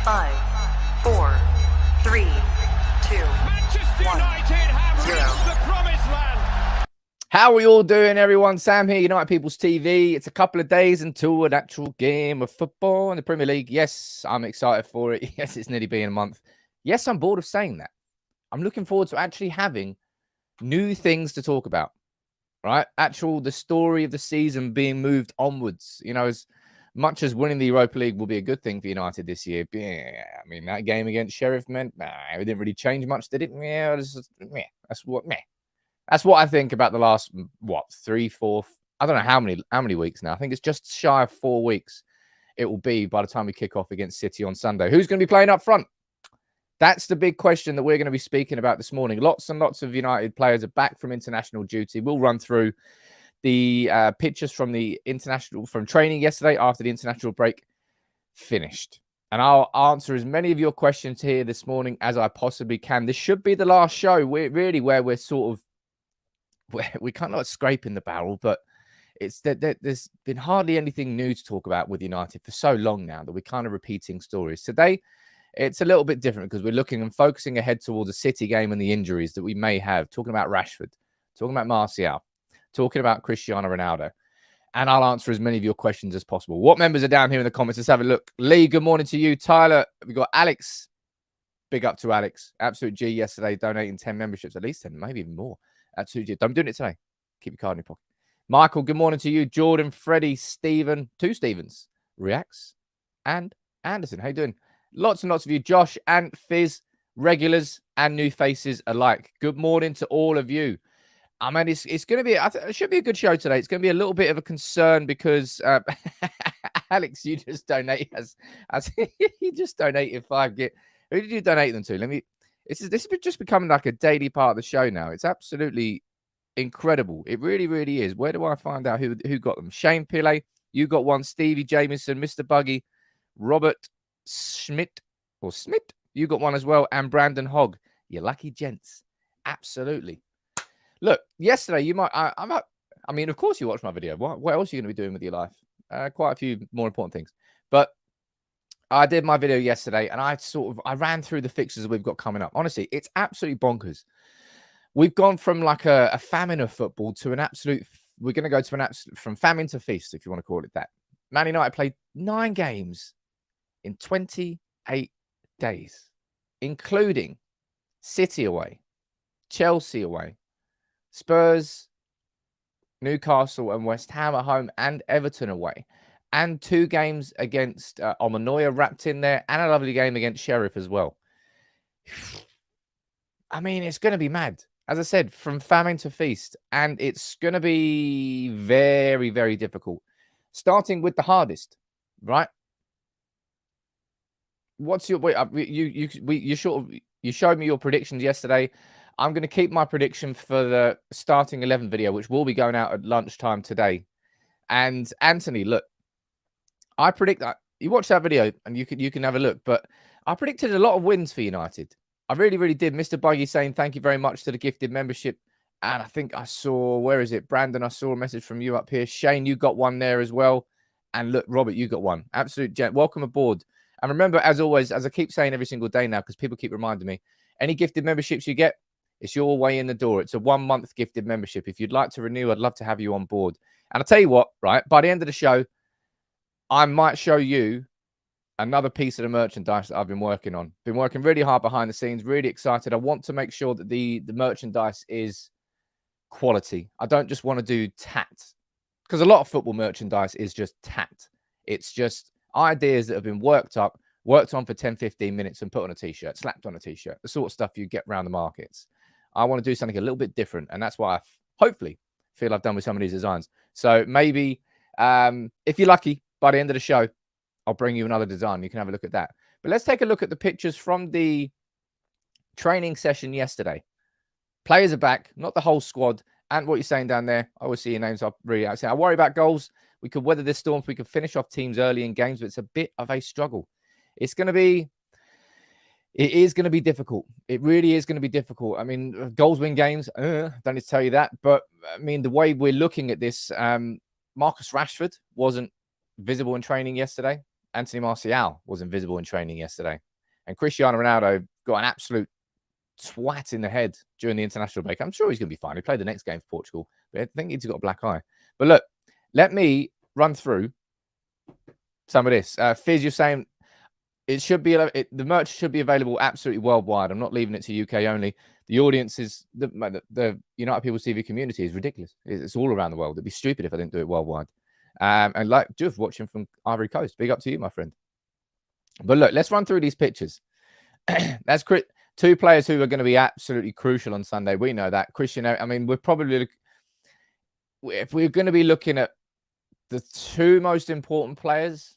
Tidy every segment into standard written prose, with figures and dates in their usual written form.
5, 4, 3, 2, Manchester 1, United have 0. reached the promised land. How are we all doing, everyone? Sam here, United People's TV. It's a couple of days until an actual game of football in the Premier League. Yes, I'm excited for it. Yes, it's nearly been a month. Yes, I'm bored of saying that. I'm looking forward to actually having new things to talk about, right? The story of the season being moved onwards. You know, as much as winning the Europa League will be a good thing for United this year. Yeah, I mean, that game against Sheriff meant, it didn't really change much, did it? Yeah, that's what I think about the last, 3, 4, I don't know how many weeks now. I think it's just shy of 4 weeks it will be by the time we kick off against City on Sunday. Who's going to be playing up front? That's the big question that we're going to be speaking about this morning. Lots and lots of United players are back from international duty. We'll run through the pictures from training yesterday after the international break finished. And I'll answer as many of your questions here this morning as I possibly can. This should be the last show. We're kind of like scraping the barrel, but it's that there's been hardly anything new to talk about with United for so long now that we're kind of repeating stories. Today, it's a little bit different because we're looking and focusing ahead towards a City game and the injuries that we may have, talking about Rashford, talking about Martial, talking about Cristiano Ronaldo. And I'll answer as many of your questions as possible. What members are down here in the comments? Let's have a look. Lee, good morning to you. Tyler, we've got Alex. Big up to Alex. Absolute G yesterday, donating 10 memberships, at least 10, maybe even more. Absolute G. I'm doing it today. Keep your card in your pocket. Michael, good morning to you. Jordan, Freddie, Stephen, two Stevens, Reacts, and Anderson. How you doing? Lots and lots of you. Josh and Fizz, regulars and new faces alike. Good morning to all of you. I mean, it's going to be, it should be a good show today. It's going to be a little bit of a concern because Alex, you just donate you just donated 5 git. Who did you donate them to? This is just becoming like a daily part of the show now. It's absolutely incredible. It really, really is. Where do I find out who got them? Shane Pillay, you got one. Stevie Jamieson, Mr. Buggy, Robert Schmidt, you got one as well. And Brandon Hogg, you lucky gents. Absolutely. Look, yesterday you might. I mean, of course you watched my video. What else are you going to be doing with your life? Quite a few more important things. But I did my video yesterday, and I ran through the fixtures we've got coming up. Honestly, it's absolutely bonkers. We've gone from like a famine of football to an absolute. We're going to go to an absolute from famine to feast, if you want to call it that. Man United played 9 games in 28 days, including City away, Chelsea away, Spurs, Newcastle and West Ham at home, and Everton away. And 2 games against Omanoia wrapped in there, and a lovely game against Sheriff as well. I mean, it's going to be mad. As I said, from famine to feast. And it's going to be very, very difficult. Starting with the hardest, right? What's your wait? You showed me your predictions yesterday. I'm going to keep my prediction for the starting 11 video, which will be going out at lunchtime today. And Antony, look, I predict that you watch that video and you can have a look. But I predicted a lot of wins for United. I really, really did. Mr. Buggy saying thank you very much to the gifted membership. And I think I saw, where is it? Brandon, I saw a message from you up here. Shane, you got one there as well. And look, Robert, you got one. Absolute gent. Welcome aboard. And remember, as always, as I keep saying every single day now, because people keep reminding me, any gifted memberships you get, it's your way in the door. It's a 1-month gifted membership. If you'd like to renew, I'd love to have you on board. And I'll tell you what, right? By the end of the show, I might show you another piece of the merchandise that I've been working on. Been working really hard behind the scenes, really excited. I want to make sure that the merchandise is quality. I don't just want to do tat. Because a lot of football merchandise is just tat. It's just ideas that have been worked on for 10, 15 minutes and put on a t-shirt, slapped on a t-shirt, the sort of stuff you get around the markets. I want to do something a little bit different. And that's why I hopefully feel I've done with some of these designs. So maybe if you're lucky, by the end of the show, I'll bring you another design. You can have a look at that. But let's take a look at the pictures from the training session yesterday. Players are back, not the whole squad. And what you're saying down there, I always see your names up really out. I worry about goals. We could weather this storm. We could finish off teams early in games, but it's a bit of a struggle. It is going to be difficult. It really is going to be difficult. I mean, goals win games. Don't need to tell you that. But I mean, the way we're looking at this, Marcus Rashford wasn't visible in training yesterday. Anthony Martial was invisible in training yesterday. And Cristiano Ronaldo got an absolute twat in the head during the international break. I'm sure he's going to be fine. He played the next game for Portugal, but I think he's got a black eye. But look, let me run through some of this. Fizz, you're saying it should be the merch should be available absolutely worldwide. I'm not leaving it to UK only. The audience is the United People's TV community is ridiculous. It's all around the world. It'd be stupid if I didn't do it worldwide. And like Juv watching from Ivory Coast, big up to you, my friend. But look, let's run through these pictures. That's two players who are going to be absolutely crucial on Sunday. We know that. Christian, I mean, we're probably, if we're going to be looking at the two most important players,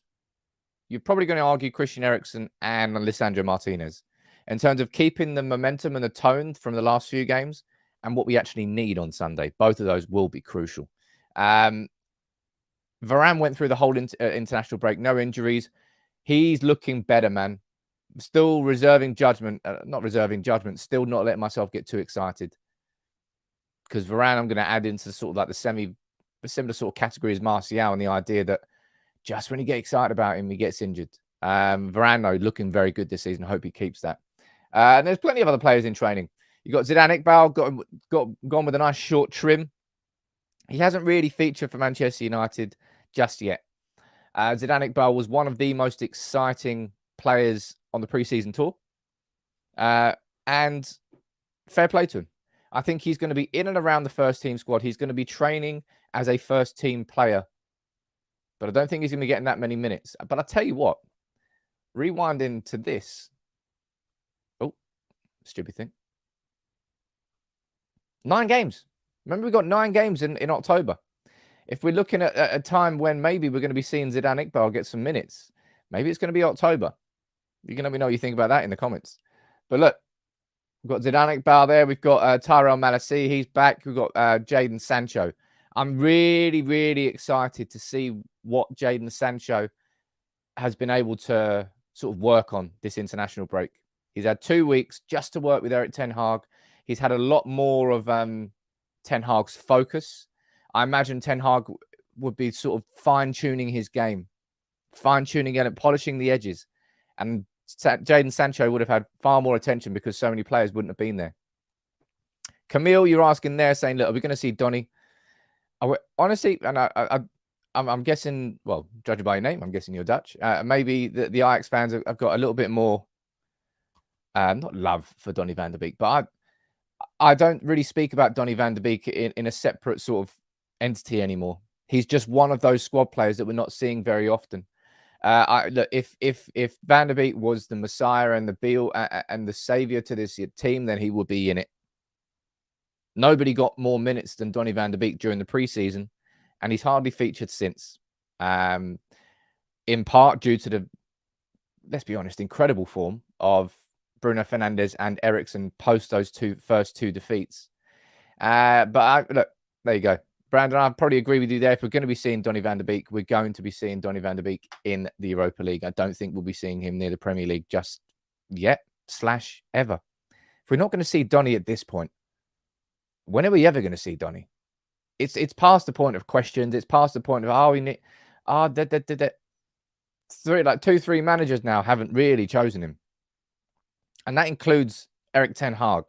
you're probably going to argue Christian Eriksen and Lisandro Martinez in terms of keeping the momentum and the tone from the last few games and what we actually need on Sunday. Both of those will be crucial. Varane went through the whole international break, no injuries. He's looking better, man. Still reserving judgment, not reserving judgment, still not letting myself get too excited. Because Varane, I'm going to add into sort of like the similar sort of category as Martial, and the idea that just when you get excited about him, he gets injured. Varane, though, looking very good this season. I hope he keeps that. And there's plenty of other players in training. You got Zidane Iqbal, gone with a nice short trim. He hasn't really featured for Manchester United just yet. Zidane Iqbal was one of the most exciting players on the preseason tour. And fair play to him. I think he's going to be in and around the first team squad. He's going to be training as a first team player. But I don't think he's going to be getting that many minutes. But I'll tell you what, rewinding to this. Oh, stupid thing. 9 games. Remember, we got 9 games in October. If we're looking at a time when maybe we're going to be seeing Zidane Iqbal get some minutes, maybe it's going to be October. You can let me know what you think about that in the comments. But look, we've got Zidane Iqbal there. We've got Tyrell Malacia. He's back. We've got Jadon Sancho. I'm really, really excited to see what Jadon Sancho has been able to sort of work on this international break. He's had 2 weeks just to work with Erik Ten Hag. He's had a lot more of Ten Hag's focus. I imagine Ten Hag would be sort of fine-tuning his game, fine-tuning it and polishing the edges. And Jadon Sancho would have had far more attention because so many players wouldn't have been there. Camille, you're asking there, saying, look, are we going to see Donny? Honestly, and I'm guessing, well, judging by your name, I'm guessing you're Dutch. Maybe the Ajax fans have got a little bit more, not love for Donny van de Beek, but I don't really speak about Donny van de Beek in a separate sort of entity anymore. He's just one of those squad players that we're not seeing very often. Look, if Van der Beek was the Messiah and the Beal and the savior to this team, then he would be in it. Nobody got more minutes than Donny van de Beek during the preseason, and he's hardly featured since. In part due to the, let's be honest, incredible form of Bruno Fernandes and Eriksen post those first two defeats. Look, there you go. Brandon, I probably agree with you there. If we're going to be seeing Donny van de Beek, we're going to be seeing Donny van de Beek in the Europa League. I don't think we'll be seeing him near the Premier League just yet / ever. If we're not going to see Donny at this point, when are we ever going to see Donny? It's past the point of questions. It's past the point of, we need, 2-3 managers now haven't really chosen him. And that includes Erik Ten Hag,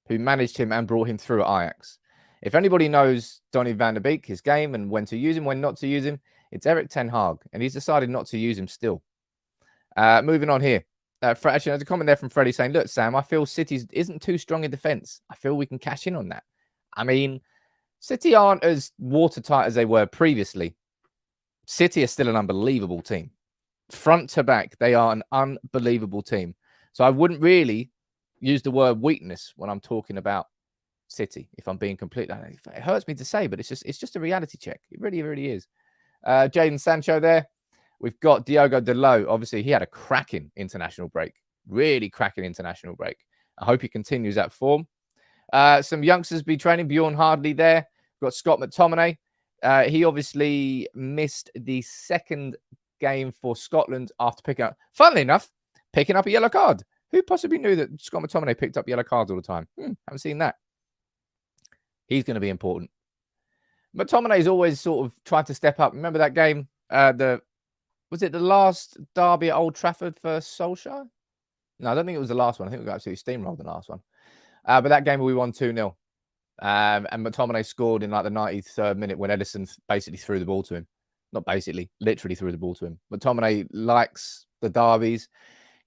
who managed him and brought him through at Ajax. If anybody knows Donny van de Beek, his game, and when to use him, when not to use him, it's Erik Ten Hag. And he's decided not to use him still. Moving on here. Actually, there's a comment there from Freddie saying, look, Sam, I feel City isn't too strong in defence. I feel we can cash in on that. I mean, City aren't as watertight as they were previously. City are still an unbelievable team. Front to back, they are an unbelievable team. So I wouldn't really use the word weakness when I'm talking about City, if I'm being completely honest. It hurts me to say, but it's just a reality check. It really, really is. Jadon Sancho there. We've got Diogo Dalot. Obviously, he had a cracking international break. Really cracking international break. I hope he continues that form. Some youngsters be training. Bjorn Hardley there. We've got Scott McTominay. He obviously missed the second game for Scotland after funnily enough, picking up a yellow card. Who possibly knew that Scott McTominay picked up yellow cards all the time? Haven't seen that. He's going to be important. McTominay's always sort of tried to step up. Remember that game, the Was it the last derby at Old Trafford for Solskjaer? No, I don't think it was the last one. I think we got absolutely steamrolled the last one. But that game we won 2-0. And McTominay scored in like the 93rd minute when Edison basically threw the ball to him. Not basically, literally threw the ball to him. McTominay likes the derbies.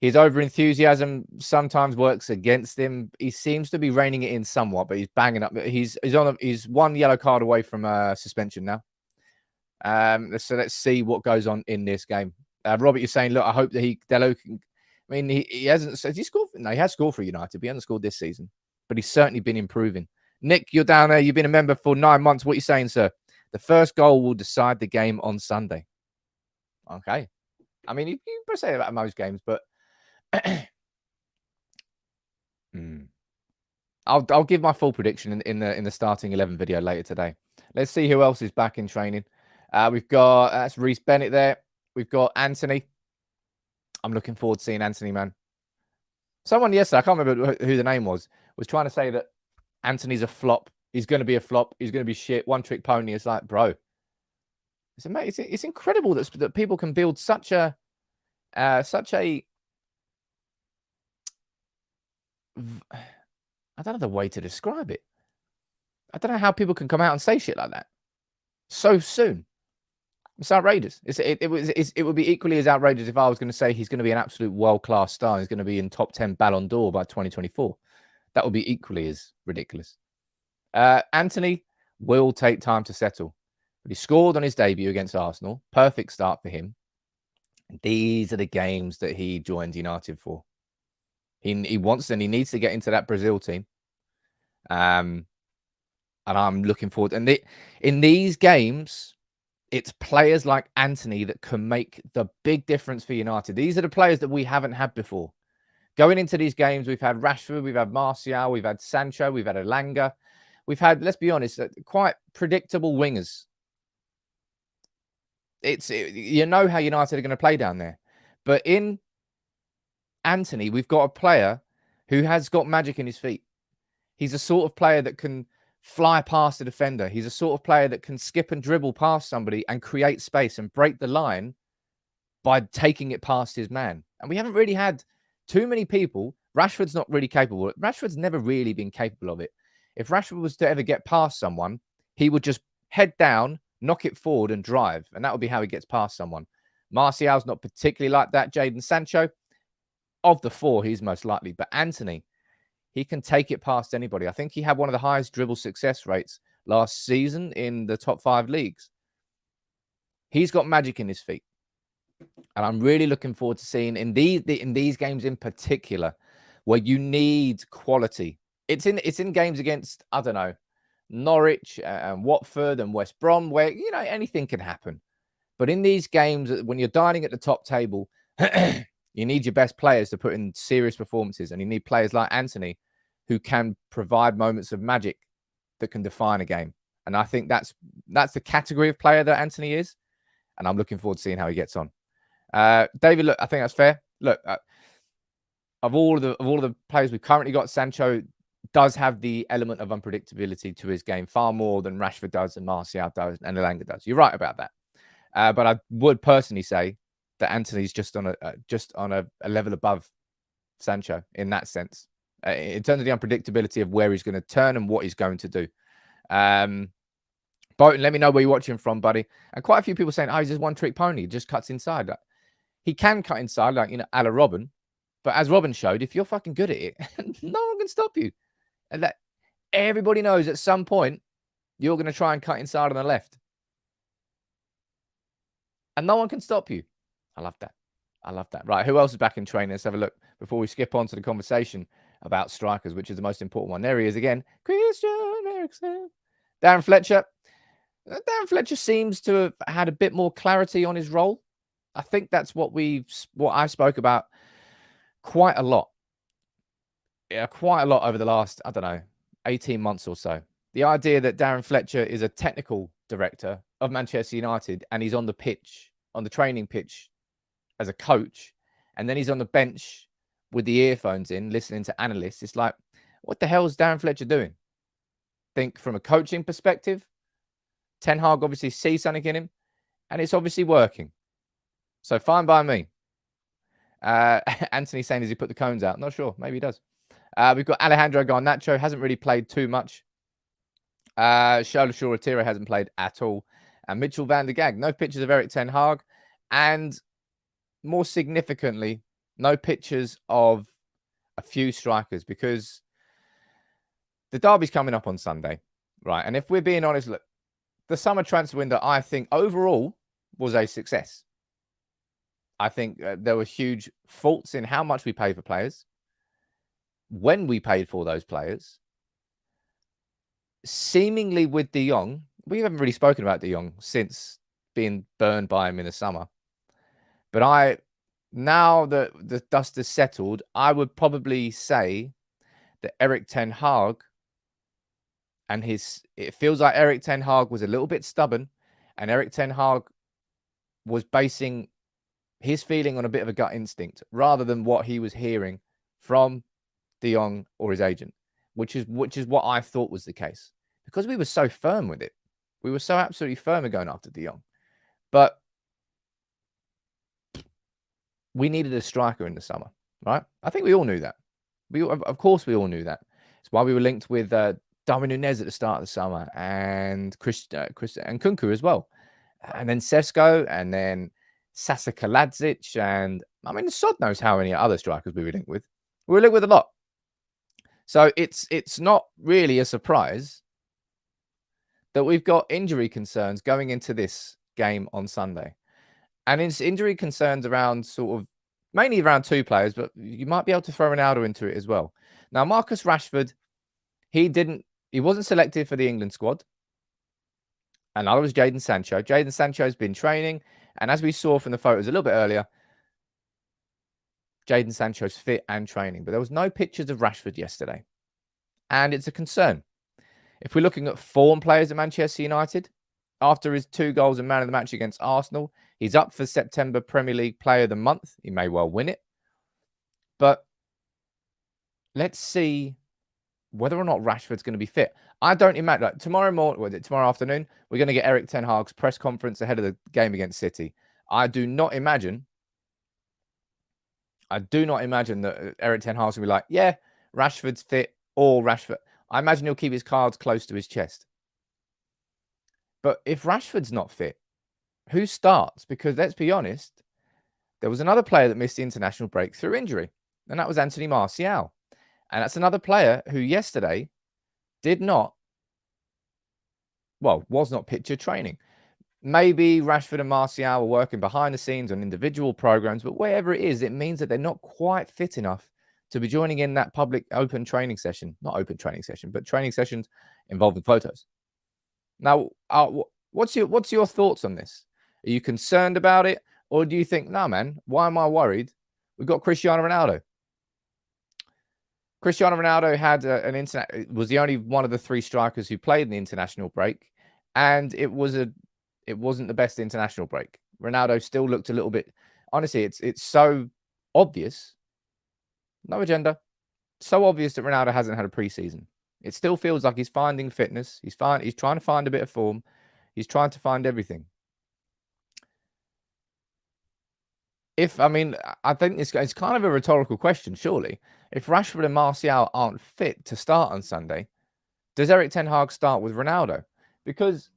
His over-enthusiasm sometimes works against him. He seems to be reining it in somewhat, but he's banging up. He's one yellow card away from suspension now. So let's see what goes on in this game. Robert, you're saying, look, I hope that Dello can. I mean, he hasn't. Has he scored? No, he has scored for United, but he hasn't scored this season. But he's certainly been improving. Nick, you're down there. You've been a member for 9 months. What are you saying, sir? The first goal will decide the game on Sunday. Okay. I mean, you can say that about most games, but I'll give my full prediction in the starting 11 video later today. Let's see who else is back in training. We've got that's Reece Bennett there. We've got Antony. I'm looking forward to seeing Antony, man. Someone yesterday, I can't remember who the name was trying to say that Antony's a flop. He's going to be a flop. He's going to be shit. One trick pony. It's like, bro, it's incredible that people can build such a I don't know the way to describe it. I don't know how people can come out and say shit like that so soon. It's outrageous. It would be equally as outrageous if I was going to say he's going to be an absolute world-class star. He's going to be in top 10 Ballon d'Or by 2024. That would be equally as ridiculous. Antony will take time to settle. But he scored on his debut against Arsenal. Perfect start for him. And these are the games that he joined United for. He wants and he needs to get into that Brazil team. And I'm looking forward. And in these games, it's players like Antony that can make the big difference for United. These are the players that we haven't had before. Going into these games, we've had Rashford, we've had Martial, we've had Sancho, we've had Elanga. We've had, let's be honest, quite predictable wingers. You know how United are going to play down there. But in Antony, we've got a player who has got magic in his feet. He's a sort of player that can fly past the defender. He's a sort of player that can skip and dribble past somebody and create space and break the line by taking it past his man. And we haven't really had too many people. Rashford's not really capable. Rashford's never really been capable of it. If Rashford was to ever get past someone, he would just head down, knock it forward and drive. And that would be how he gets past someone. Martial's not particularly like that. Jadon Sancho, of the four, he's most likely. But Antony, he can take it past anybody. I think he had one of the highest dribble success rates last season in the top 5 leagues. He's got magic in his feet. And I'm really looking forward to seeing in these games in particular, where you need quality. It's in games against, I don't know, Norwich and Watford and West Brom, where, you know, anything can happen. But in these games, when you're dining at the top table, you need your best players to put in serious performances. And you need players like Antony who can provide moments of magic that can define a game. And I think that's the category of player that Antony is. And I'm looking forward to seeing how he gets on. David, look, I think that's fair. Look, of all of the players we've currently got, Sancho does have the element of unpredictability to his game far more than Rashford does and Martial does and Elanga does. You're right about that. But I would personally say that Antony's just on a level above Sancho in that sense, in terms of the unpredictability of where he's going to turn and what he's going to do. Bolton, let me know where you're watching from, buddy. And quite a few people saying, "Oh, he's just one trick pony. He just cuts inside." Like, he can cut inside, like, you know, a la Robin. But as Robin showed, if you're fucking good at it, no one can stop you. And that everybody knows at some point you're going to try and cut inside on the left. And no one can stop you. I love that. I love that. Right, who else is back in training? Let's have a look before we skip on to the conversation about strikers, which is the most important one. There he is again. Christian Eriksen. Darren Fletcher. Darren Fletcher seems to have had a bit more clarity on his role. I think that's what I spoke about quite a lot. Yeah, quite a lot over the last, I don't know, 18 months or so. The idea that Darren Fletcher is a technical director of Manchester United and he's on the pitch, on the training pitch as a coach, and then he's on the bench with the earphones in, listening to analysts. It's like, what the hell is Darren Fletcher doing? Think from a coaching perspective, Ten Hag obviously sees something in him, and it's obviously working. So fine by me. Antony saying, does he put the cones out? Not sure. Maybe he does. We've got Alejandro Garnacho. Hasn't really played too much. Shola Shoretiro hasn't played at all. And Mitchell van der Gag. No pictures of Erik ten Hag. And more significantly, no pictures of a few strikers, because the derby's coming up on Sunday, right? And if we're being honest, look, the summer transfer window, I think overall was a success. I think there were huge faults in how much we paid for players, when we paid for those players. Seemingly with De Jong, we haven't really spoken about De Jong since being burned by him in the summer. But now that the dust has settled, I would probably say that Erik ten Hag and it feels like Erik ten Hag was a little bit stubborn, and Erik ten Hag was basing his feeling on a bit of a gut instinct rather than what he was hearing from De Jong or his agent, which is what I thought was the case, because we were so firm with it. We were so absolutely firm in going after De Jong. But we needed a striker in the summer, right? I think we all knew that. Of course, we all knew that. It's why we were linked with Darwin Núñez at the start of the summer, and Chris and Kunku as well, and then Sesko, and then Sasa Kaladzic, and I mean, sod knows how many other strikers we were linked with. We were linked with a lot. So it's not really a surprise that we've got injury concerns going into this game on Sunday. And it's injury concerns around mainly around two players, but you might be able to throw Ronaldo into it as well. Now, Marcus Rashford, he wasn't selected for the England squad. And neither was Jadon Sancho. Jadon Sancho's been training. And as we saw from the photos a little bit earlier, Jadon Sancho's fit and training. But there was no pictures of Rashford yesterday. And it's a concern. If we're looking at form players at Manchester United, after his 2 goals and man of the match against Arsenal, he's up for September Premier League Player of the Month. He may well win it. But let's see whether or not Rashford's going to be fit. I don't imagine, like, tomorrow afternoon, we're going to get Erik ten Hag's press conference ahead of the game against City. I do not imagine that Erik ten Hag's going to be like, yeah, Rashford's fit, or Rashford. I imagine he'll keep his cards close to his chest. But if Rashford's not fit, who starts? Because let's be honest, there was another player that missed the international break through injury, and that was Anthony Martial. And that's another player who yesterday was not picture training. Maybe Rashford and Martial were working behind the scenes on individual programs, but wherever it is, it means that they're not quite fit enough to be joining in that public open training session. Not open training session, but training sessions involving photos. Now, what's your thoughts on this? Are you concerned about it? Or do you think, nah, man, why am I worried? We've got Cristiano Ronaldo. Cristiano Ronaldo had was the only one of the 3 strikers who played in the international break. And it wasn't the best international break. Ronaldo still looked a little bit, honestly, it's so obvious. No agenda. So obvious that Ronaldo hasn't had a preseason. It still feels like he's finding fitness. He's trying to find a bit of form. He's trying to find everything. I think it's kind of a rhetorical question, surely. If Rashford and Martial aren't fit to start on Sunday, does Erik ten Hag start with Ronaldo? Because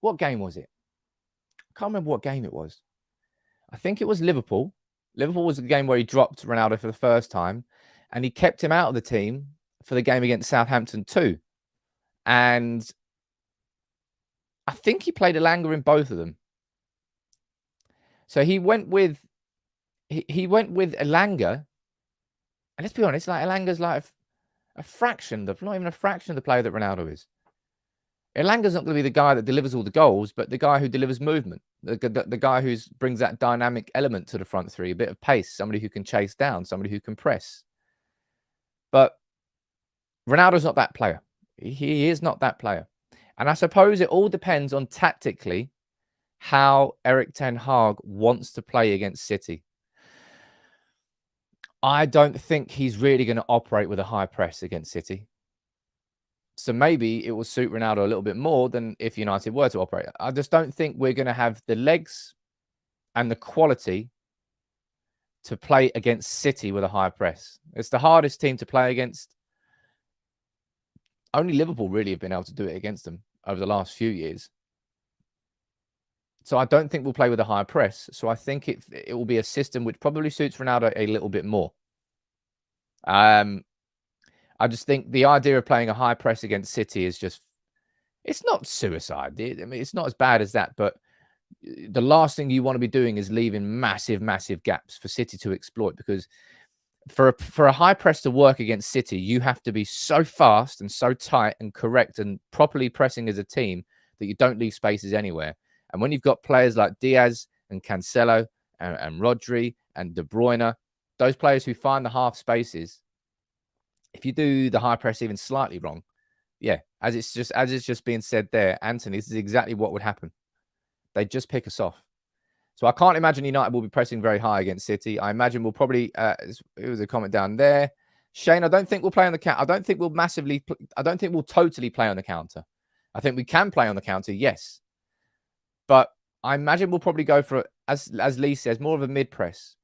what game was it? I can't remember what game it was. I think it was Liverpool. Liverpool was the game where he dropped Ronaldo for the first time, and he kept him out of the team for the game against Southampton too. And I think he played Elanga in both of them. So he went with Elanga. And let's be honest, like, Elanga's like a fraction not even a fraction of the player that Ronaldo is. Elanga's not going to be the guy that delivers all the goals, but the guy who delivers movement, the guy who brings that dynamic element to the front three, a bit of pace, somebody who can chase down, somebody who can press. But Ronaldo's not that player. He is not that player. And I suppose it all depends on tactically how Erik ten Hag wants to play against City. I don't think he's really going to operate with a high press against City. So maybe it will suit Ronaldo a little bit more than if United were to operate. I just don't think we're going to have the legs and the quality to play against City with a high press. It's the hardest team to play against. Only Liverpool really have been able to do it against them over the last few years. So I don't think we'll play with a high press. So I think it will be a system which probably suits Ronaldo a little bit more. I just think the idea of playing a high press against City is just, it's not suicide. I mean, it's not as bad as that, but the last thing you want to be doing is leaving massive, massive gaps for City to exploit, because for a high press to work against City, you have to be so fast and so tight and correct and properly pressing as a team that you don't leave spaces anywhere. And when you've got players like Diaz and Cancelo and Rodri and De Bruyne, those players who find the half spaces, if you do the high press even slightly wrong, yeah, as it's just being said there, Antony, this is exactly what would happen. They just pick us off. So I can't imagine United will be pressing very high against City. I imagine we'll probably, it was a comment down there. Shane, I don't think we'll play on the counter. I don't think we'll totally play on the counter. I think we can play on the counter, yes. But I imagine we'll probably go for, as Lee says, more of a mid-press.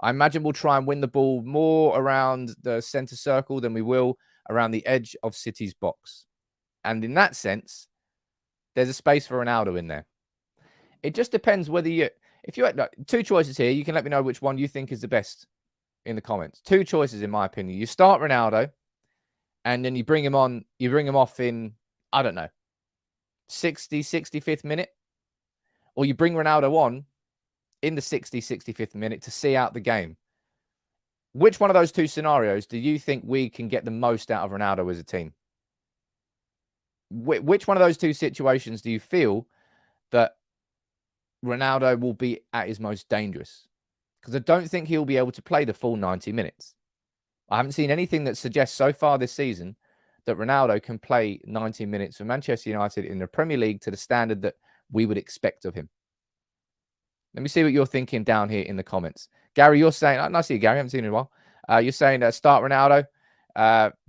I imagine we'll try and win the ball more around the centre circle than we will around the edge of City's box. And in that sense, there's a space for Ronaldo in there. It just depends whether if you had two choices here, you can let me know which one you think is the best in the comments. Two choices, in my opinion. You start Ronaldo, and then you bring him off in, I don't know, 65th minute. Or you bring Ronaldo on in the 65th minute to see out the game. Which one of those two scenarios do you think we can get the most out of Ronaldo as a team? Which one of those two situations do you feel that Ronaldo will be at his most dangerous? Because I don't think he'll be able to play the full 90 minutes. I haven't seen anything that suggests so far this season that Ronaldo can play 90 minutes for Manchester United in the Premier League to the standard that we would expect of him. Let me see what you're thinking down here in the comments. Gary, you're saying, I see you, Gary. I haven't seen you in a while. You're saying start Ronaldo.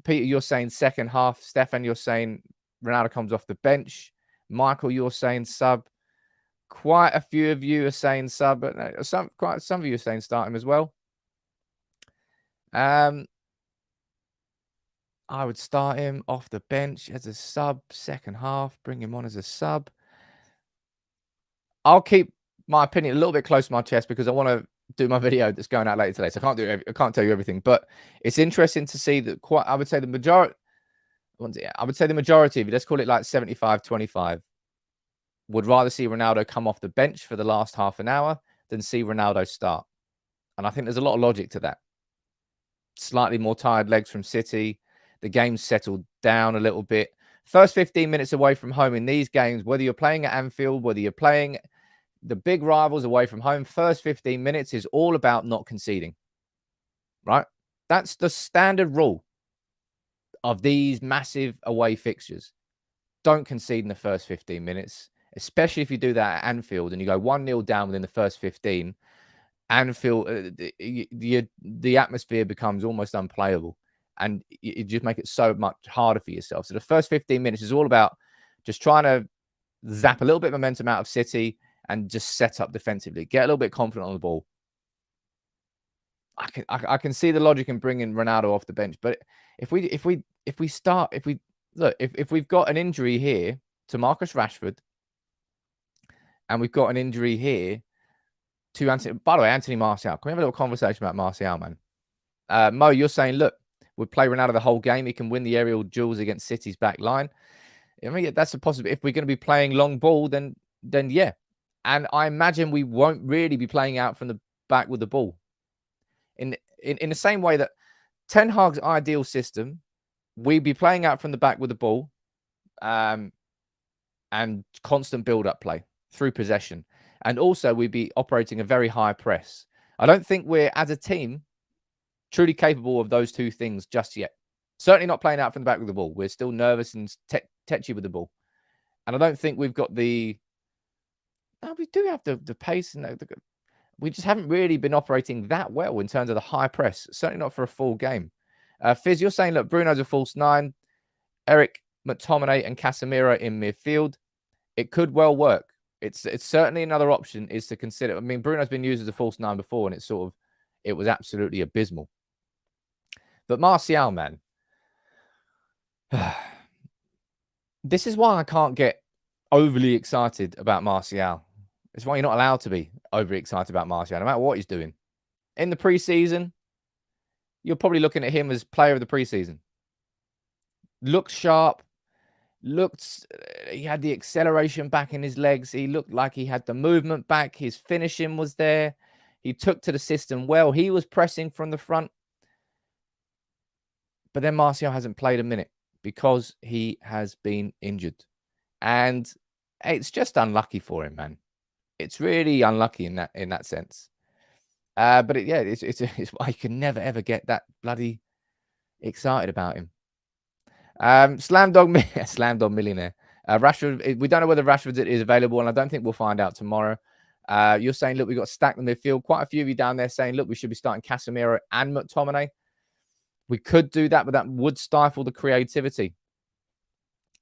Peter, you're saying second half. Stefan, you're saying Ronaldo comes off the bench. Michael, you're saying sub. Quite a few of you are saying sub, but some of you are saying start him as well. I would start him off the bench as a sub, second half, bring him on as a sub. I'll keep my opinion a little bit close to my chest because I want to do my video that's going out later today. So I can't tell you everything, but it's interesting to see that I would say the majority of you, let's call it like 75-25, would rather see Ronaldo come off the bench for the last half an hour than see Ronaldo start. And I think there's a lot of logic to that. Slightly more tired legs from City. The game's settled down a little bit. First 15 minutes away from home in these games, whether you're playing at Anfield, whether you're playing the big rivals away from home, first 15 minutes is all about not conceding, right? That's the standard rule of these massive away fixtures. Don't concede in the first 15 minutes, especially if you do that at Anfield and you go 1-0 down within the first 15. Anfield, the atmosphere becomes almost unplayable, and you just make it so much harder for yourself. So the first 15 minutes is all about just trying to zap a little bit of momentum out of City and just set up defensively, get a little bit confident on the ball. I can see the logic in bringing Ronaldo off the bench, but if we've got an injury here to Marcus Rashford, and we've got an injury here to Antony. By the way, Anthony Martial. Can we have a little conversation about Martial, man? Mo, you're saying, look, we'll play Ronaldo the whole game. He can win the aerial duels against City's back line. I mean, that's a possibility. If we're going to be playing long ball, then yeah. And I imagine we won't really be playing out from the back with the ball. In the same way that Ten Hag's ideal system, we'd be playing out from the back with the ball, and constant build-up play through possession. And also, we'd be operating a very high press. I don't think we're, as a team, truly capable of those two things just yet. Certainly not playing out from the back with the ball. We're still nervous and tetchy with the ball. And I don't think we've got the... No, we do have the pace. And we just haven't really been operating that well in terms of the high press. Certainly not for a full game. Fizz, you're saying, look, Bruno's a false nine. Erik, McTominay and Casemiro in midfield. It could well work. It's certainly another option is to consider. I mean, Bruno's been used as a false 9 before, and it was absolutely abysmal. But Martial, man, this is why I can't get overly excited about Martial. It's why you're not allowed to be overly excited about Martial, no matter what he's doing. In the preseason, you're probably looking at him as player of the preseason. Looked sharp. He had the acceleration back in his legs. He looked like he had the movement back. His finishing was there. He took to the system well. He was pressing from the front. But then Martial hasn't played a minute because he has been injured. And it's just unlucky for him, man. It's really unlucky in that sense. But it's why you can never ever get that bloody excited about him. Slam dog millionaire. Rashford. We don't know whether Rashford is available, and I don't think we'll find out tomorrow. You're saying, look, we've got stacked in the midfield. Quite a few of you down there saying, look, we should be starting Casemiro and McTominay. We could do that, but that would stifle the creativity.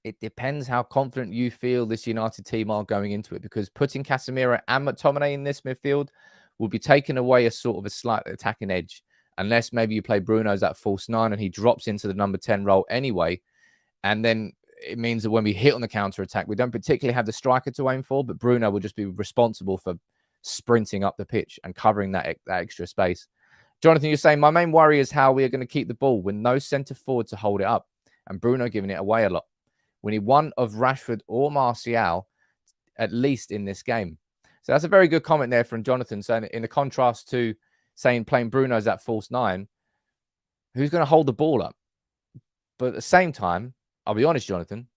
It depends how confident you feel this United team are going into it, because putting Casemiro and McTominay in this midfield will be taking away a sort of a slight attacking edge, unless maybe you play Bruno as that false 9 and he drops into the number 10 role anyway. And then it means that when we hit on the counter-attack, we don't particularly have the striker to aim for, but Bruno will just be responsible for sprinting up the pitch and covering that extra space. Jonathan, you're saying, my main worry is how we are going to keep the ball with no centre forward to hold it up and Bruno giving it away a lot. We need one of Rashford or Martial at least in this game. So that's a very good comment there from Jonathan, saying in the contrast to saying playing Bruno as that false 9, who's going to hold the ball up? But at the same time, I'll be honest, Jonathan,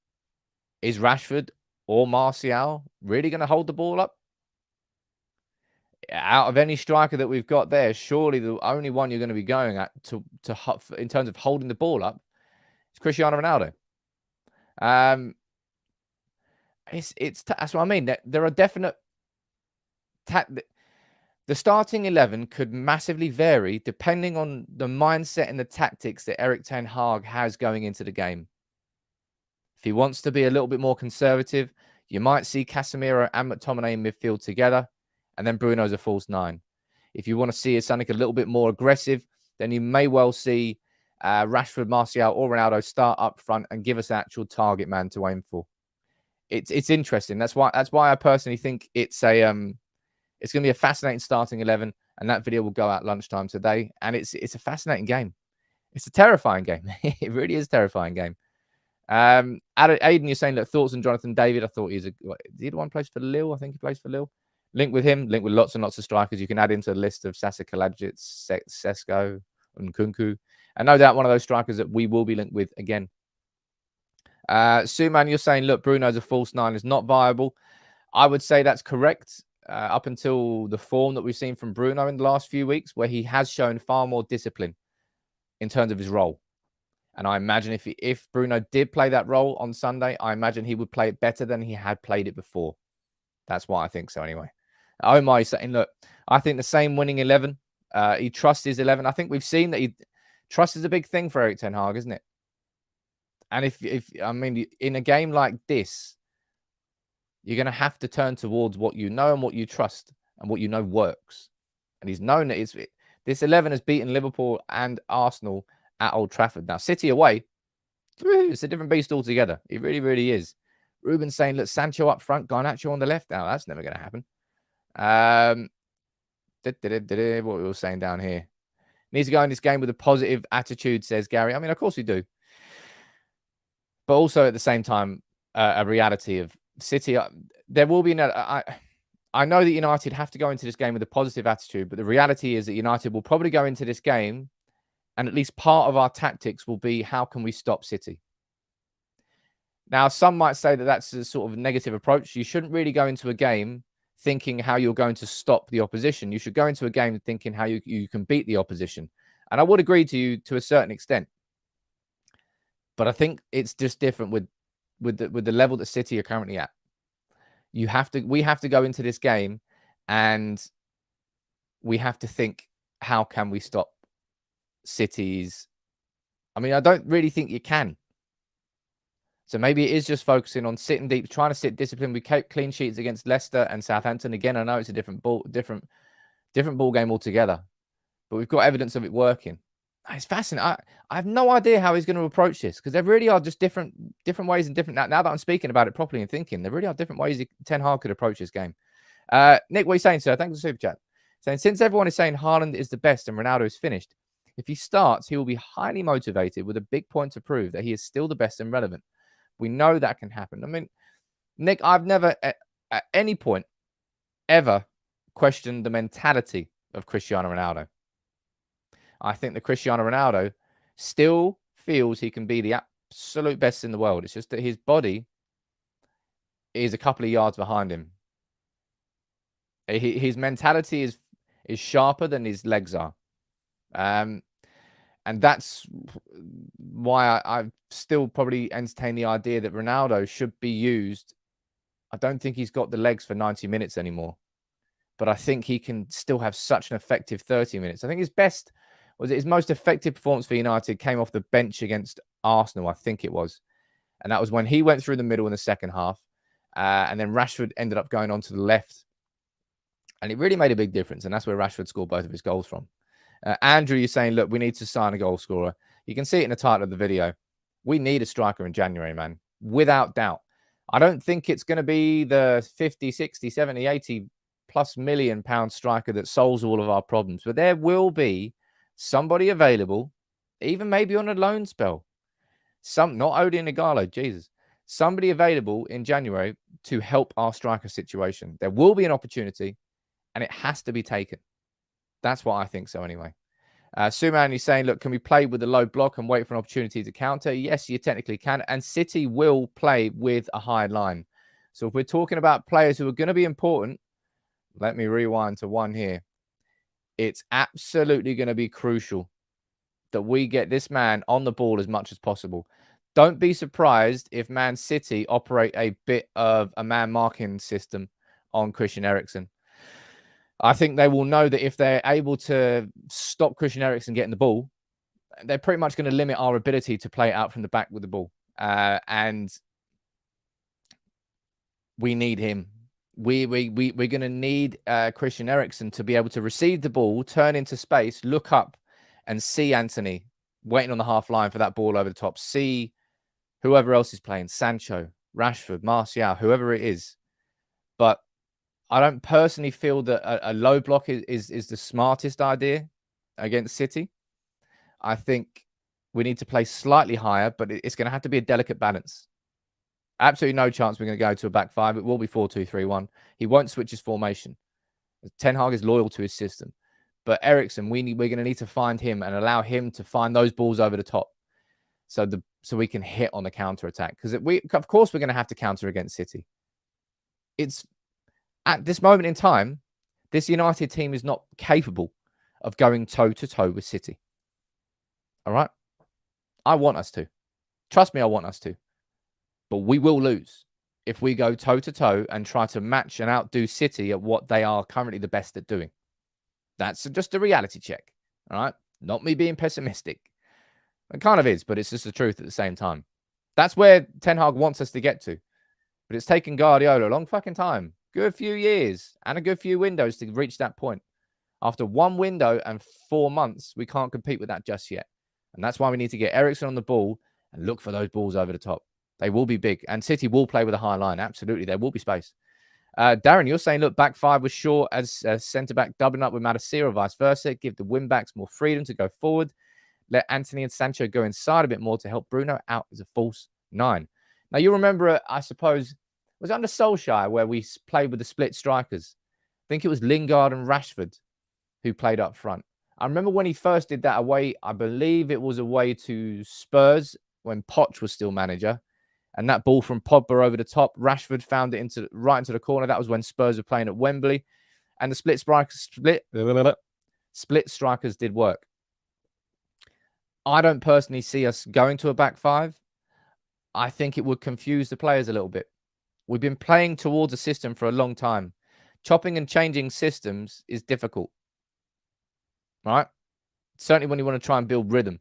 is Rashford or Martial really going to hold the ball up? Out of any striker that we've got there, surely the only one you're going to be going at to in terms of holding the ball up is Cristiano Ronaldo. That's what I mean. There are definite. The starting 11 could massively vary depending on the mindset and the tactics that Erik ten Hag has going into the game. If he wants to be a little bit more conservative, you might see Casemiro and McTominay in midfield together, and then Bruno's a false 9. If you want to see something a little bit more aggressive, then you may well see Rashford, Martial, or Ronaldo start up front and give us an actual target man to aim for. It's interesting. That's why I personally think it's going to be a fascinating starting 11, and that video will go out lunchtime today. And it's a fascinating game. It's a terrifying game. It really is a terrifying game. Aiden, you're saying that thoughts on Jonathan David. I thought he's the one plays for Lille. I think he plays for Lille. Link with him. Link with lots and lots of strikers. You can add into the list of Sasa Kalajic, Sesko, and Kunku. And no doubt one of those strikers that we will be linked with again. Suman, you're saying, look, Bruno's a false 9 is not viable. I would say that's correct up until the form that we've seen from Bruno in the last few weeks, where he has shown far more discipline in terms of his role. And I imagine if Bruno did play that role on Sunday, I imagine he would play it better than he had played it before. That's why I think so anyway. Omar is saying, look, I think the same winning 11. He trusts his 11. I think we've seen that trust is a big thing for Erik ten Hag, isn't it? And if I mean, in a game like this, you're going to have to turn towards what you know and what you trust and what you know works. And he's known that this 11 has beaten Liverpool and Arsenal at Old Trafford. Now, City away, it's a different beast altogether. It really, really is. Ruben saying, look, Sancho up front, Garnacho on the left. Now, that's never going to happen. What we were saying down here. Needs to go in this game with a positive attitude, says Gary. I mean, of course we do. But also at the same time, a reality of City. There will be I know that United have to go into this game with a positive attitude, but the reality is that United will probably go into this game, and at least part of our tactics will be, how can we stop City? Now, some might say that that's a sort of negative approach. You shouldn't really go into a game thinking how you're going to stop the opposition. You should go into a game thinking how you can beat the opposition. And I would agree to you to a certain extent. But I think it's just different with the level that City are currently at. We have to go into this game and we have to think, how can we stop City's? I mean, I don't really think you can. So maybe it is just focusing on sitting deep, trying to sit disciplined. We kept clean sheets against Leicester and Southampton. Again, I know it's a different ball game altogether, but we've got evidence of it working. It's fascinating. I have no idea how he's going to approach this, because there really are just different ways and different. Now that I'm speaking about it properly and thinking, there really are different ways Ten Hag could approach this game. Nick, what are you saying, sir? Thanks for the super chat. Saying, since everyone is saying Haaland is the best and Ronaldo is finished, if he starts, he will be highly motivated with a big point to prove that he is still the best and relevant. We know that can happen. I mean, Nick, I've never at any point ever questioned the mentality of Cristiano Ronaldo. I think that Cristiano Ronaldo still feels he can be the absolute best in the world. It's just that his body is a couple of yards behind him. His mentality is sharper than his legs are. And that's why I still probably entertain the idea that Ronaldo should be used. I don't think he's got the legs for 90 minutes anymore, but I think he can still have such an effective 30 minutes. I think his most effective performance for United came off the bench against Arsenal, I think it was. And that was when he went through the middle in the second half. And then Rashford ended up going on to the left. And it really made a big difference. And that's where Rashford scored both of his goals from. Andrew, you're saying, look, we need to sign a goal scorer. You can see it in the title of the video. We need a striker in January, man. Without doubt. I don't think it's going to be the 50, 60, 70, 80 plus million pound striker that solves all of our problems. But there will be somebody available, even maybe on a loan spell. Not Odion Igalo, Jesus. Somebody available in January to help our striker situation. There will be an opportunity, and it has to be taken. That's what I think so anyway. Suman, you're saying, look, can we play with a low block and wait for an opportunity to counter? Yes, you technically can. And City will play with a high line. So if we're talking about players who are going to be important, let me rewind to one here. It's absolutely going to be crucial that we get this man on the ball as much as possible. Don't be surprised if Man City operate a bit of a man marking system on Christian Eriksen. I think they will know that if they're able to stop Christian Eriksen getting the ball, they're pretty much going to limit our ability to play it out from the back with the ball. And we need him. We're going to need Christian Eriksen to be able to receive the ball, turn into space, look up and see Antony waiting on the half line for that ball over the top. See whoever else is playing, Sancho, Rashford, Martial, whoever it is. But I don't personally feel that a low block is the smartest idea against City. I think we need to play slightly higher, but it's going to have to be a delicate balance. Absolutely no chance we're going to go to a back five. It will be 4-2-3-1. He won't switch his formation. Ten Hag is loyal to his system. But Eriksen, we're going to need to find him and allow him to find those balls over the top, so we can hit on the counter attack. Because of course we're going to have to counter against City. It's at this moment in time, this United team is not capable of going toe to toe with City. All right, I want us to. Trust me, I want us to. But we will lose if we go toe to toe and try to match and outdo City at what they are currently the best at doing. That's just a reality check. All right. Not me being pessimistic. It kind of is, but it's just the truth at the same time. That's where Ten Hag wants us to get to. But it's taken Guardiola a long fucking time. Good few years and a good few windows to reach that point. After one window and 4 months, we can't compete with that just yet. And that's why we need to get Eriksen on the ball and look for those balls over the top. They will be big. And City will play with a high line. Absolutely. There will be space. Darren, you're saying, look, back five was short as centre-back, doubling up with Matacir or vice versa. Give the wing-backs more freedom to go forward. Let Antony and Sancho go inside a bit more to help Bruno out as a false nine. Now, you remember, I suppose, was it under Solskjaer where we played with the split strikers? I think it was Lingard and Rashford who played up front. I remember when he first did that away, I believe it was away to Spurs when Poch was still manager. And that ball from Pogba over the top, Rashford found it right into the corner. That was when Spurs were playing at Wembley. And the split strikers did work. I don't personally see us going to a back five. I think it would confuse the players a little bit. We've been playing towards a system for a long time. Chopping and changing systems is difficult. Right? Certainly when you want to try and build rhythm.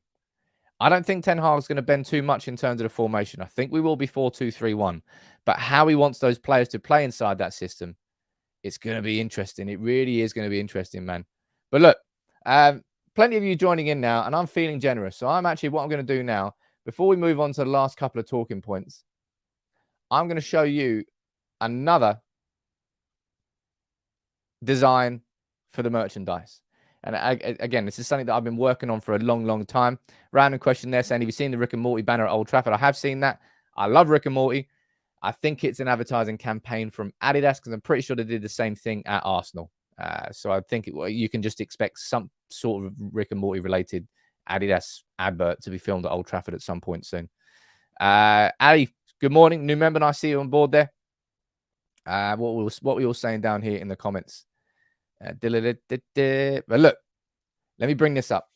I don't think Ten Hag's going to bend too much in terms of the formation. I think we will be 4-2-3-1. But how he wants those players to play inside that system, it's going to be interesting. It really is going to be interesting, man. But look, plenty of you joining in now, and I'm feeling generous. So what I'm going to do now, before we move on to the last couple of talking points, I'm going to show you another design for the merchandise. And again, this is something that I've been working on for a long, long time. Random question there saying, have you seen the Rick and Morty banner at Old Trafford? I have seen that. I love Rick and Morty. I think it's an advertising campaign from Adidas because I'm pretty sure they did the same thing at Arsenal. So I think you can just expect some sort of Rick and Morty related Adidas advert to be filmed at Old Trafford at some point soon. Ali, good morning. New member, nice to see you on board there. What were you all saying down here in the comments? But look, let me bring this up.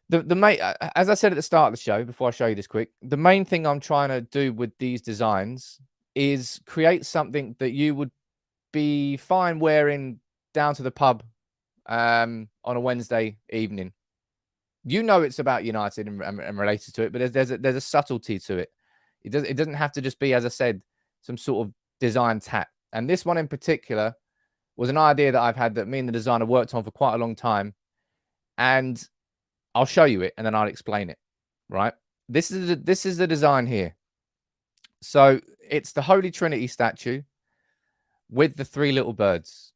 The main, as I said at the start of the show, before I show you this quick, the main thing I'm trying to do with these designs is create something that you would be fine wearing down to the pub on a Wednesday evening. You know it's about United and related to it, but there's a subtlety to it. It doesn't have to just be, as I said, some sort of design tat. And this one in particular was an idea that I've had that me and the designer worked on for quite a long time. And I'll show you it and then I'll explain it, right? This is the design here. So it's the Holy Trinity statue with the three little birds.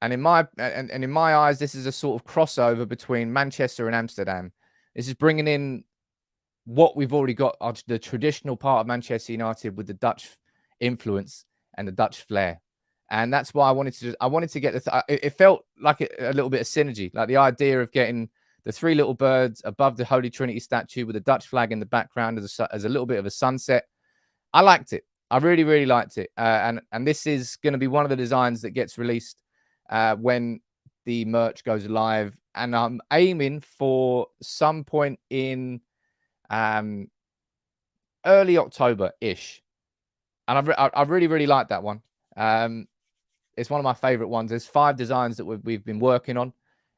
And in my eyes, this is a sort of crossover between Manchester and Amsterdam. This is bringing in what we've already got, the traditional part of Manchester United with the Dutch influence and the Dutch flair. And that's why I wanted to get it felt like a little bit of synergy, like the idea of getting the three little birds above the Holy Trinity statue with the Dutch flag in the background as a little bit of a sunset. I liked it. I really, really liked it. And this is going to be one of the designs that gets released when the merch goes live. And I'm aiming for some point in early October-ish. And I really, really like that one. It's one of my favorite ones. There's 5 designs that we've been working on,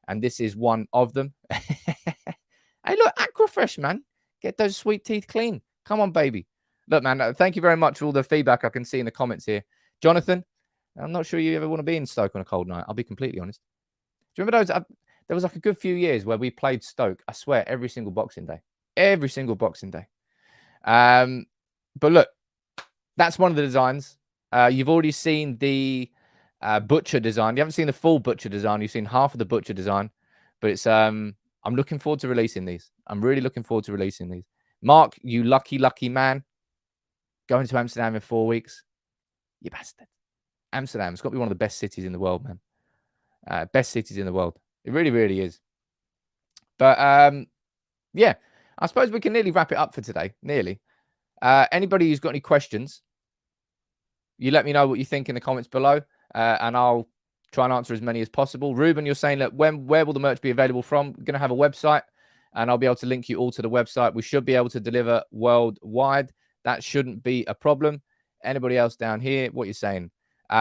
and this is one of them. Hey, look, Aquafresh, man. Get those sweet teeth clean. Come on, baby. Look, man, thank you very much for all the feedback I can see in the comments here. Jonathan, I'm not sure you ever want to be in Stoke on a cold night. I'll be completely honest. Do you remember those? There was like a good few years where we played Stoke, I swear, every single Boxing Day. Every single Boxing Day. But look, that's one of the designs. You've already seen the Butcher design. You haven't seen the full Butcher design. You've seen half of the Butcher design. But it's I'm looking forward to releasing these. I'm really looking forward to releasing these. Mark, you lucky, lucky man. Going to Amsterdam in 4 weeks. You bastard. Amsterdam's got to be one of the best cities in the world, man. Best cities in the world. It really, really is. But, yeah. I suppose we can nearly wrap it up for today. Nearly. Anybody who's got any questions, you let me know what you think in the comments below. And I'll try and answer as many as possible. Ruben, you're saying that where will the merch be available from? We're going to have a website, and I'll be able to link you all to the website. We should be able to deliver worldwide. That shouldn't be a problem. Anybody else down here? What you're saying?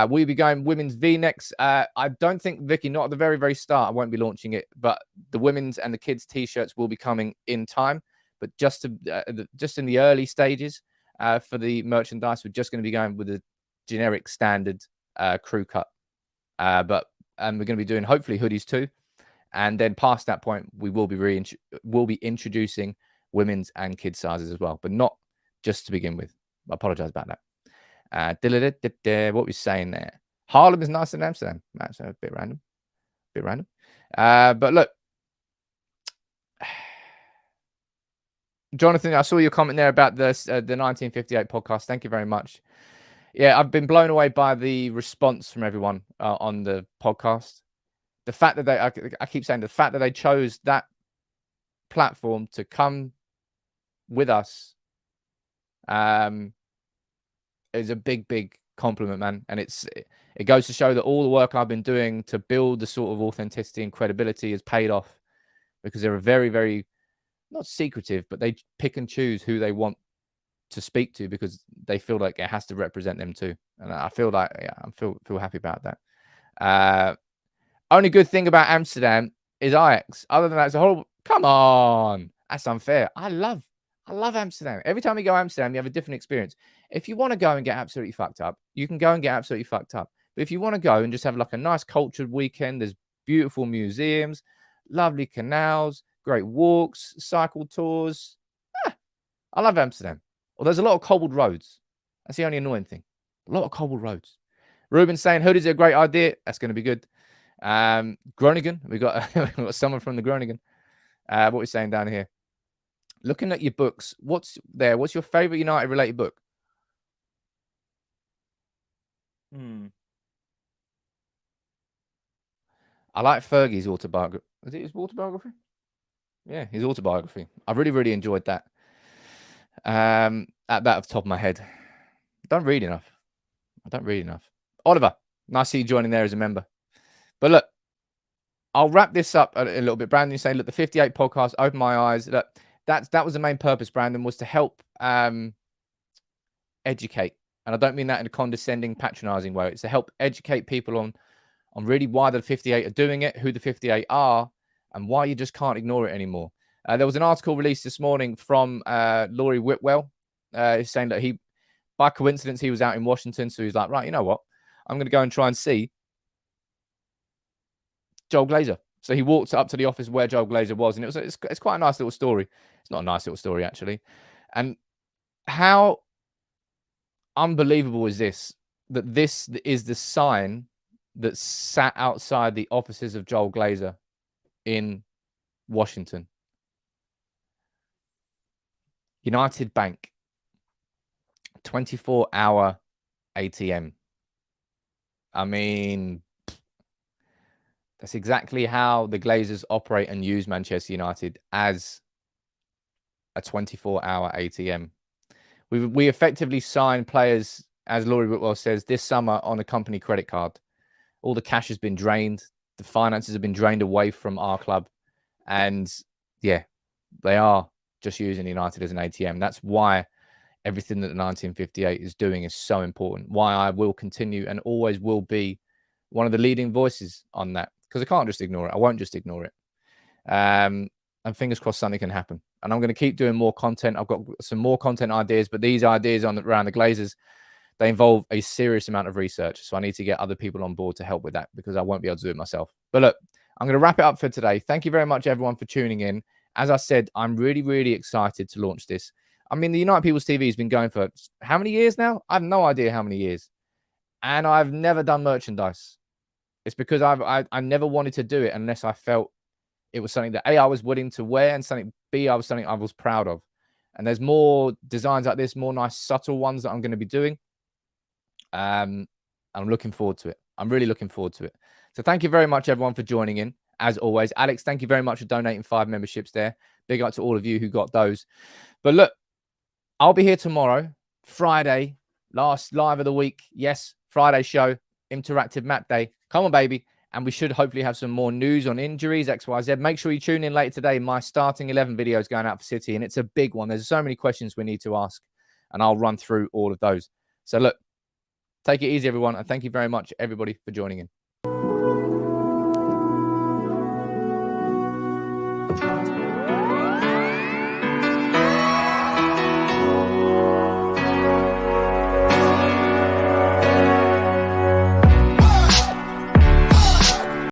We'll be going women's V-necks. I don't think, Vicky, not at the very, very start. I won't be launching it, but the women's and the kids' T-shirts will be coming in time. But just in the early stages for the merchandise, we're just going to be going with a generic standard crew cut. And we're going to be doing hopefully hoodies too. And then past that point, we will be introducing women's and kids sizes as well, but not just to begin with. I apologize about that. What we're saying there. Harlem is nicer than Amsterdam. That's a bit random. But look, Jonathan, I saw your comment there about the 1958 podcast. Thank you very much. Yeah, I've been blown away by the response from everyone on the podcast. The fact that I keep saying the fact that they chose that platform to come with us is a big, big compliment, man. And it goes to show that all the work I've been doing to build the sort of authenticity and credibility has paid off, because they're very, very, not secretive, but they pick and choose who they want to speak to because they feel like it has to represent them too. And I feel like, yeah, I feel happy about that. Only good thing about Amsterdam is Ajax. Other than that, it's a horrible. Come on. That's unfair. I love Amsterdam. Every time you go to Amsterdam, you have a different experience. If you want to go and get absolutely fucked up, you can go and get absolutely fucked up. But if you want to go and just have like a nice cultured weekend, there's beautiful museums, lovely canals, great walks, cycle tours. I love Amsterdam. Well, there's a lot of cobbled roads. That's the only annoying thing. A lot of cobbled roads. Ruben's saying hoodies are a great idea. That's going to be good. Groningen, we got someone from the Groningen. What we're saying down here. Looking at your books, what's there? What's your favorite United related book? I like Fergie's autobiography. Is it his autobiography? Yeah, his autobiography. I really, really enjoyed that. At that off the top of my head. I don't read enough. Oliver, nice to see you joining there as a member. But look, I'll wrap this up a little bit. Brandon, you say, look, the 58 podcast opened my eyes. Look, that was the main purpose, Brandon, was to help educate. And I don't mean that in a condescending, patronizing way. It's to help educate people on really why the 58 are doing it, who the 58 are, and why you just can't ignore it anymore. There was an article released this morning from Laurie Whitwell saying that by coincidence, he was out in Washington. So he's like, right, you know what? I'm going to go and try and see Joel Glazer. So he walked up to the office where Joel Glazer was. And it's quite a nice little story. It's not a nice little story, actually. And how unbelievable is this? That this is the sign that sat outside the offices of Joel Glazer in Washington. United Bank. 24-hour ATM. I mean, that's exactly how the Glazers operate and use Manchester United, as a 24-hour ATM. We effectively sign players, as Laurie Whitwell says, this summer on a company credit card. All the cash has been drained. The finances have been drained away from our club. And yeah, they are just using United as an ATM. That's why everything that the 1958 is doing is so important. Why I will continue and always will be one of the leading voices on that. Because I can't just ignore it. I won't just ignore it. And fingers crossed something can happen. And I'm going to keep doing more content. I've got some more content ideas, but these ideas around the Glazers, they involve a serious amount of research. So I need to get other people on board to help with that, because I won't be able to do it myself. But look, I'm going to wrap it up for today. Thank you very much, everyone, for tuning in. As I said, I'm really, really excited to launch this. I mean, the United People's TV has been going for how many years now? I have no idea how many years. And I've never done merchandise. It's because I never wanted to do it unless I felt it was something that A, I was willing to wear, and something B, I was proud of. And there's more designs like this, more nice, subtle ones that I'm going to be doing. I'm looking forward to it. I'm really looking forward to it. So thank you very much, everyone, for joining in. As always, Alex, thank you very much for donating 5 memberships there. Big up to all of you who got those. But look, I'll be here tomorrow, Friday, last live of the week. Yes, Friday show, interactive map day. Come on, baby. And we should hopefully have some more news on injuries, XYZ. Make sure you tune in later today. My starting 11 video is going out for City, and it's a big one. There's so many questions we need to ask, and I'll run through all of those. So look, take it easy, everyone. And thank you very much, everybody, for joining in.